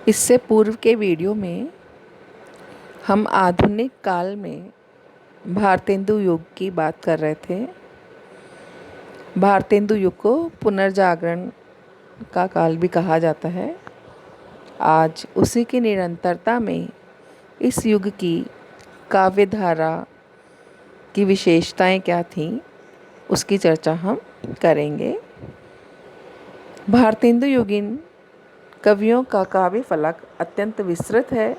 इससे पूर्व के वीडियो में हम आधुनिक काल में भारतेंदु युग की बात कर रहे थे। भारतेंदु युग को पुनर्जागरण का काल भी कहा जाता है। आज उसी की निरंतरता में इस युग की काव्य धारा की विशेषताएं क्या थीं, उसकी चर्चा हम करेंगे। भारतेंदु युगीन कवियों का काव्य फलक अत्यंत विस्तृत है।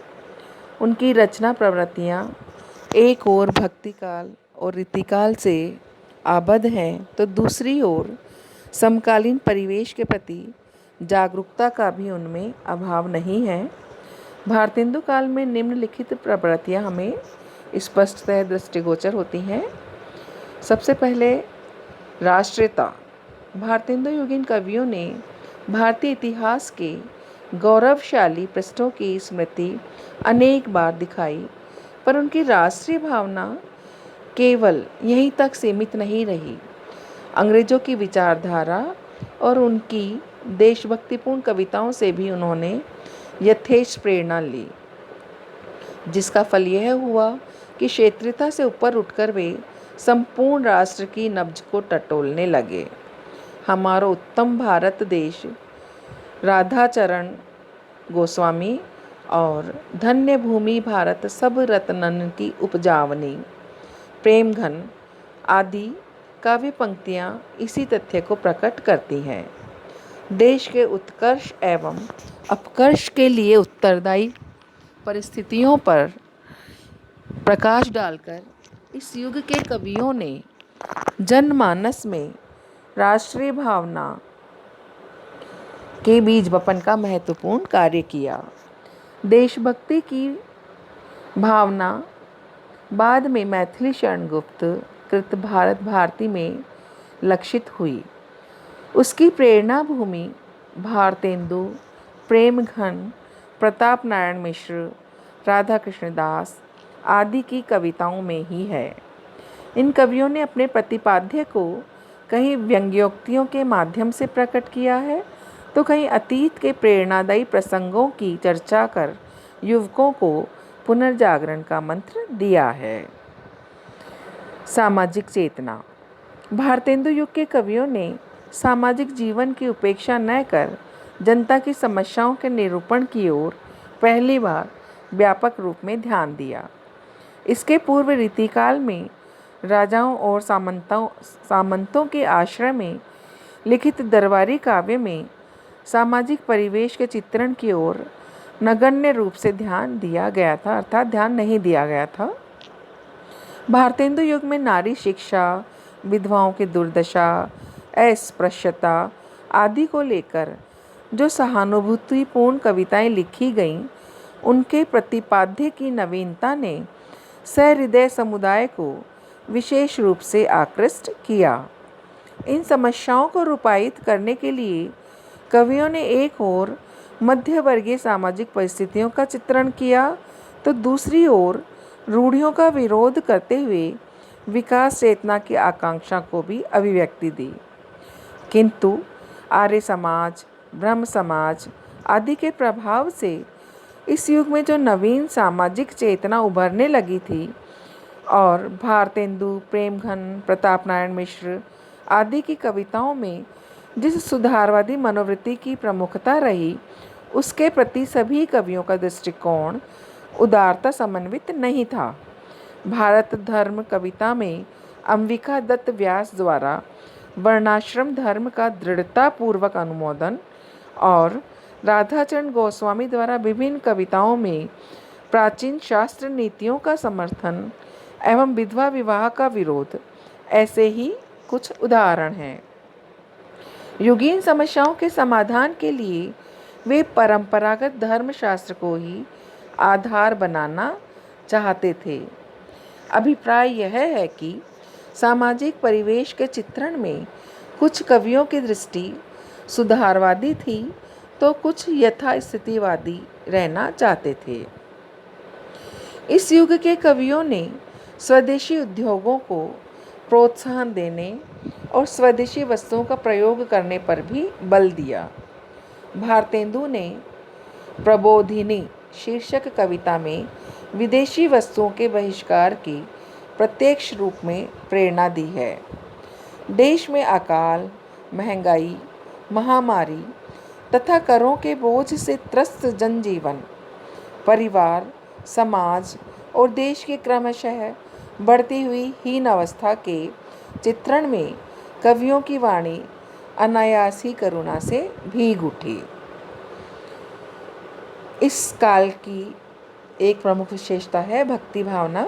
उनकी रचना प्रवृत्तियाँ एक ओर भक्तिकाल और रीतिकाल से आबद्ध हैं, तो दूसरी ओर समकालीन परिवेश के प्रति जागरूकता का भी उनमें अभाव नहीं है। भारतेंदु काल में निम्नलिखित प्रवृत्तियाँ हमें स्पष्टतः दृष्टिगोचर होती हैं। सबसे पहले राष्ट्रीयता। भारतेंदु युगीन कवियों ने भारतीय इतिहास के गौरवशाली पृष्ठों की स्मृति अनेक बार दिखाई, पर उनकी राष्ट्रीय भावना केवल यहीं तक सीमित नहीं रही। अंग्रेज़ों की विचारधारा और उनकी देशभक्तिपूर्ण कविताओं से भी उन्होंने यथेष्ट प्रेरणा ली, जिसका फल यह हुआ कि क्षेत्रीयता से ऊपर उठकर वे संपूर्ण राष्ट्र की नब्ज को टटोलने लगे। हमारा उत्तम भारत देश, राधाचरण गोस्वामी और धन्य भूमि भारत सब रत्नन की उपजावनी, प्रेम घन आदि काव्य पंक्तियाँ इसी तथ्य को प्रकट करती हैं। देश के उत्कर्ष एवं अपकर्ष के लिए उत्तरदायी परिस्थितियों पर प्रकाश डालकर इस युग के कवियों ने जनमानस में राष्ट्रीय भावना के बीज बपन का महत्वपूर्ण कार्य किया। देशभक्ति की भावना बाद में मैथिली शरणगुप्त कृत भारत भारती में लक्षित हुई। उसकी प्रेरणा भूमि भारतेंदु, प्रेम घन, प्रताप नारायण मिश्र, राधा कृष्ण दास आदि की कविताओं में ही है। इन कवियों ने अपने प्रतिपाद्य को कहीं व्यंग्योक्तियों के माध्यम से प्रकट किया है, तो कहीं अतीत के प्रेरणादायी प्रसंगों की चर्चा कर युवकों को पुनर्जागरण का मंत्र दिया है। सामाजिक चेतना। भारतेंदु युग के कवियों ने सामाजिक जीवन की उपेक्षा न कर जनता की समस्याओं के निरूपण की ओर पहली बार व्यापक रूप में ध्यान दिया। इसके पूर्व रीतिकाल में राजाओं और सामंतों के आश्रय में लिखित दरबारी काव्य में सामाजिक परिवेश के चित्रण की ओर नगण्य रूप से ध्यान दिया गया था, अर्थात ध्यान नहीं दिया गया था। भारतेंदु युग में नारी शिक्षा, विधवाओं की दुर्दशा, अस्पृश्यता आदि को लेकर जो सहानुभूतिपूर्ण कविताएं लिखी गईं, उनके प्रतिपाद्य की नवीनता ने सहृदय समुदाय को विशेष रूप से आकृष्ट किया। इन समस्याओं को रूपायित करने के लिए कवियों ने एक ओर मध्यवर्गीय सामाजिक परिस्थितियों का चित्रण किया, तो दूसरी ओर रूढ़ियों का विरोध करते हुए विकास चेतना की आकांक्षा को भी अभिव्यक्ति दी। किंतु आर्य समाज, ब्रह्म समाज आदि के प्रभाव से इस युग में जो नवीन सामाजिक चेतना उभरने लगी थी और भारतेंदु, प्रेमघन, प्रताप नारायण मिश्र आदि की कविताओं में जिस सुधारवादी मनोवृत्ति की प्रमुखता रही, उसके प्रति सभी कवियों का दृष्टिकोण उदारता समन्वित नहीं था। भारत धर्म कविता में अंबिका दत्त व्यास द्वारा वर्णाश्रम धर्म का दृढ़तापूर्वक अनुमोदन और राधाचरण गोस्वामी द्वारा विभिन्न कविताओं में प्राचीन शास्त्र नीतियों का समर्थन एवं विधवा विवाह का विरोध, ऐसे ही कुछ उदाहरण हैं। युगीन समस्याओं के समाधान के लिए वे परंपरागत धर्मशास्त्र को ही आधार बनाना चाहते थे। अभिप्राय यह है कि सामाजिक परिवेश के चित्रण में कुछ कवियों की दृष्टि सुधारवादी थी, तो कुछ यथास्थितिवादी रहना चाहते थे। इस युग के कवियों ने स्वदेशी उद्योगों को प्रोत्साहन देने और स्वदेशी वस्तुओं का प्रयोग करने पर भी बल दिया। भारतेंदु ने प्रबोधिनी शीर्षक कविता में विदेशी वस्तुओं के बहिष्कार की प्रत्यक्ष रूप में प्रेरणा दी है। देश में अकाल, महंगाई, महामारी तथा करों के बोझ से त्रस्त जनजीवन, परिवार, समाज और देश की क्रमशः बढ़ती हुई हीन अवस्था के चित्रण में कवियों की वाणी अनायास ही करुणा से भीग उठी। इस काल की एक प्रमुख विशेषता है भक्ति भावना।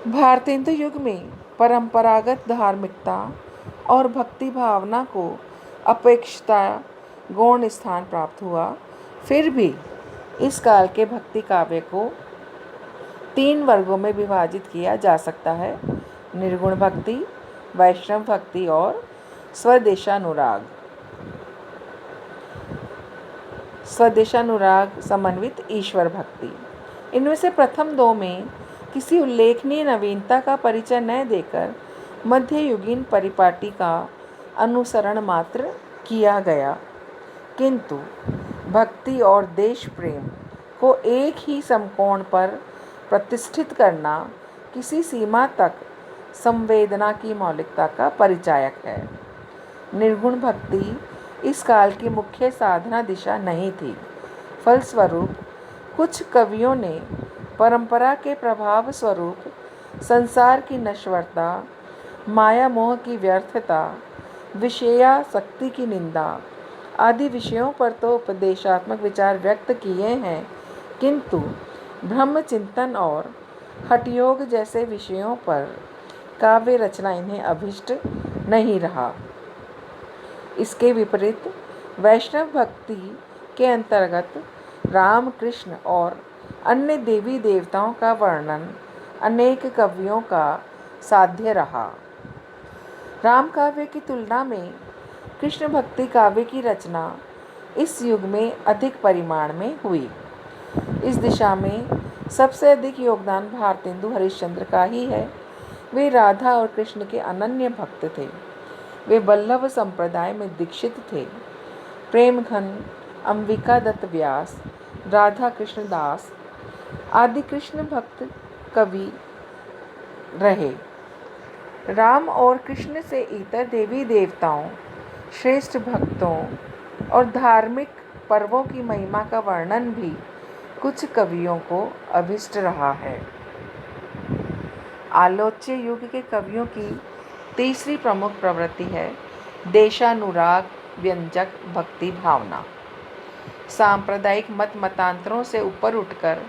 भारतेंदु युग में परंपरागत धार्मिकता और भक्ति भावना को अपेक्षता गौण स्थान प्राप्त हुआ। फिर भी इस काल के भक्ति काव्य को 3 वर्गों में विभाजित किया जा सकता है: निर्गुण भक्ति, वैष्णव भक्ति और स्वदेशानुराग समन्वित ईश्वर भक्ति। इनमें से प्रथम 2 में किसी उल्लेखनीय नवीनता का परिचय न देकर मध्ययुगीन परिपाटी का अनुसरण मात्र किया गया, किंतु भक्ति और देश प्रेम को एक ही समकोण पर प्रतिष्ठित करना किसी सीमा तक संवेदना की मौलिकता का परिचायक है। निर्गुण भक्ति इस काल की मुख्य साधना दिशा नहीं थी। फलस्वरूप कुछ कवियों ने परंपरा के प्रभाव स्वरूप संसार की नश्वरता, माया मोह की व्यर्थता, विषयासक्ति की निंदा आदि विषयों पर तो उपदेशात्मक विचार व्यक्त किए हैं, किंतु ब्रह्म चिंतन और हठयोग जैसे विषयों पर काव्य रचना इन्हें अभिष्ट नहीं रहा। इसके विपरीत वैष्णव भक्ति के अंतर्गत राम, कृष्ण और अन्य देवी देवताओं का वर्णन अनेक कवियों का साध्य रहा। राम काव्य की तुलना में कृष्ण भक्ति काव्य की रचना इस युग में अधिक परिमाण में हुई। इस दिशा में सबसे अधिक योगदान भारतेंदु हरिश्चंद्र का ही है। वे राधा और कृष्ण के अनन्य भक्त थे। वे वल्लभ संप्रदाय में दीक्षित थे। प्रेमघन, अंबिका दत्त व्यास, राधा कृष्ण दास आदि कृष्ण भक्त कवि रहे। राम और कृष्ण से इतर देवी देवताओं, श्रेष्ठ भक्तों और धार्मिक पर्वों की महिमा का वर्णन भी कुछ कवियों को अभिष्ट रहा है। आलोच्य युग के कवियों की तीसरी प्रमुख प्रवृत्ति है देशानुराग व्यंजक भक्ति भावना। सांप्रदायिक मतांतरों से ऊपर उठकर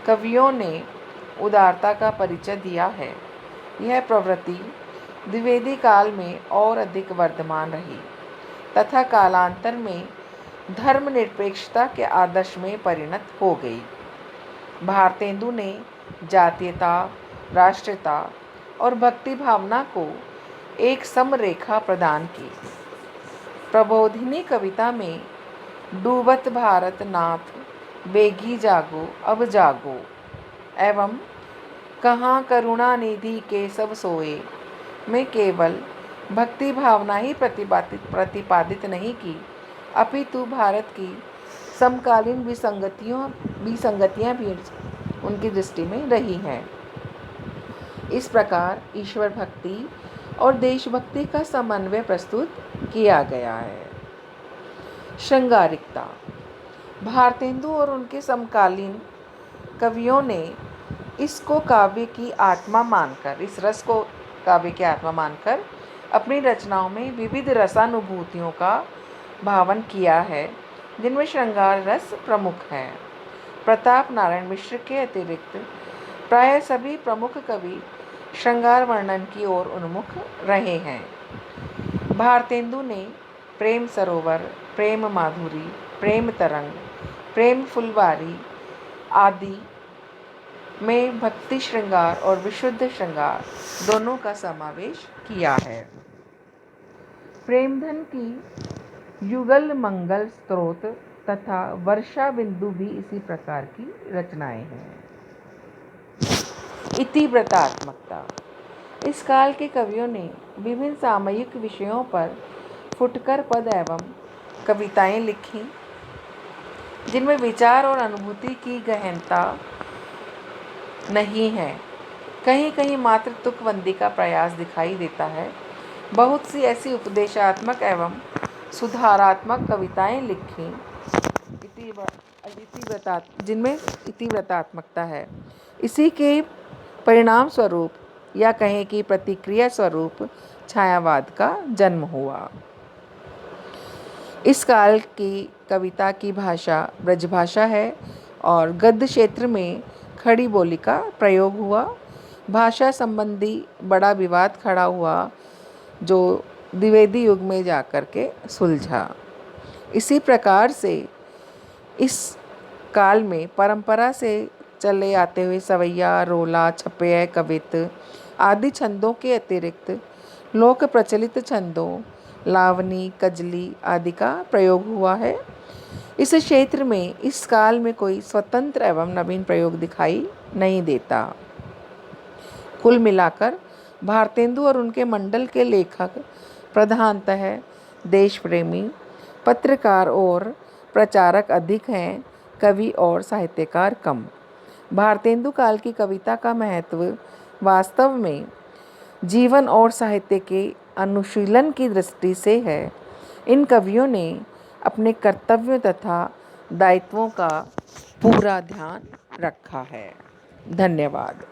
कवियों ने उदारता का परिचय दिया है। यह प्रवृत्ति द्विवेदी काल में और अधिक वर्धमान रही तथा कालांतर में धर्मनिरपेक्षता के आदर्श में परिणत हो गई। भारतेंदु ने जातीयता, राष्ट्रीयता और भक्ति भावना को एक समरेखा प्रदान की। प्रबोधिनी कविता में डूबत भारत नाथ, बेगी जागो अब जागो एवं कहाँ करुणा निधि के सब सोए में केवल भक्ति भावना ही प्रतिपादित नहीं की, अपितु भारत की समकालीन विसंगतियाँ भी उनकी दृष्टि में रही हैं। इस प्रकार ईश्वर भक्ति और देशभक्ति का समन्वय प्रस्तुत किया गया है। श्रृंगारिकता। भारतेंदु और उनके समकालीन कवियों ने इसको काव्य की आत्मा मानकर, इस रस को काव्य की आत्मा मानकर अपनी रचनाओं में विविध रसानुभूतियों का भावन किया है, जिनमें श्रृंगार रस प्रमुख है। प्रताप नारायण मिश्र के अतिरिक्त प्राय सभी प्रमुख कवि श्रृंगार वर्णन की ओर उन्मुख रहे हैं। भारतेंदु ने प्रेम सरोवर, प्रेम माधुरी, प्रेम तरंग, प्रेम फुलवारी आदि में भक्ति श्रृंगार और विशुद्ध श्रृंगार दोनों का समावेश किया है। प्रेमधन की युगल मंगल स्तोत्र तथा वर्षा बिंदु भी इसी प्रकार की रचनाएं हैं। इतिवृत्तात्मकता। इस काल के कवियों ने विभिन्न सामयिक विषयों पर फुटकर पद एवं कविताएं लिखी। जिनमें विचार और अनुभूति की गहनता नहीं है। कहीं कहीं मात्र तुकबंदी का प्रयास दिखाई देता है। बहुत सी ऐसी उपदेशात्मक एवं सुधारात्मक कविताएं लिखी जिनमें इतिव्रतात्मकता है। इसी के परिणाम स्वरूप या कहें कि प्रतिक्रिया स्वरूप छायावाद का जन्म हुआ। इस काल की कविता की भाषा ब्रजभाषा है और गद्य क्षेत्र में खड़ी बोली का प्रयोग हुआ। भाषा संबंधी बड़ा विवाद खड़ा हुआ जो द्विवेदी युग में जाकर के सुलझा। इसी प्रकार से इस काल में परंपरा से चले आते हुए सवैया, रोला, छपैया, कवित्त आदि छंदों के अतिरिक्त लोक प्रचलित छंदों, लावनी, कजली आदि का प्रयोग हुआ है। इस क्षेत्र में इस काल में कोई स्वतंत्र एवं नवीन प्रयोग दिखाई नहीं देता। कुल मिलाकर भारतेंदु और उनके मंडल के लेखक प्रधानतः देश प्रेमी, पत्रकार और प्रचारक अधिक हैं, कवि और साहित्यकार कम। भारतेंदु काल की कविता का महत्व वास्तव में जीवन और साहित्य के अनुशीलन की दृष्टि से है। इन कवियों ने अपने कर्तव्यों तथा दायित्वों का पूरा ध्यान रखा है। धन्यवाद।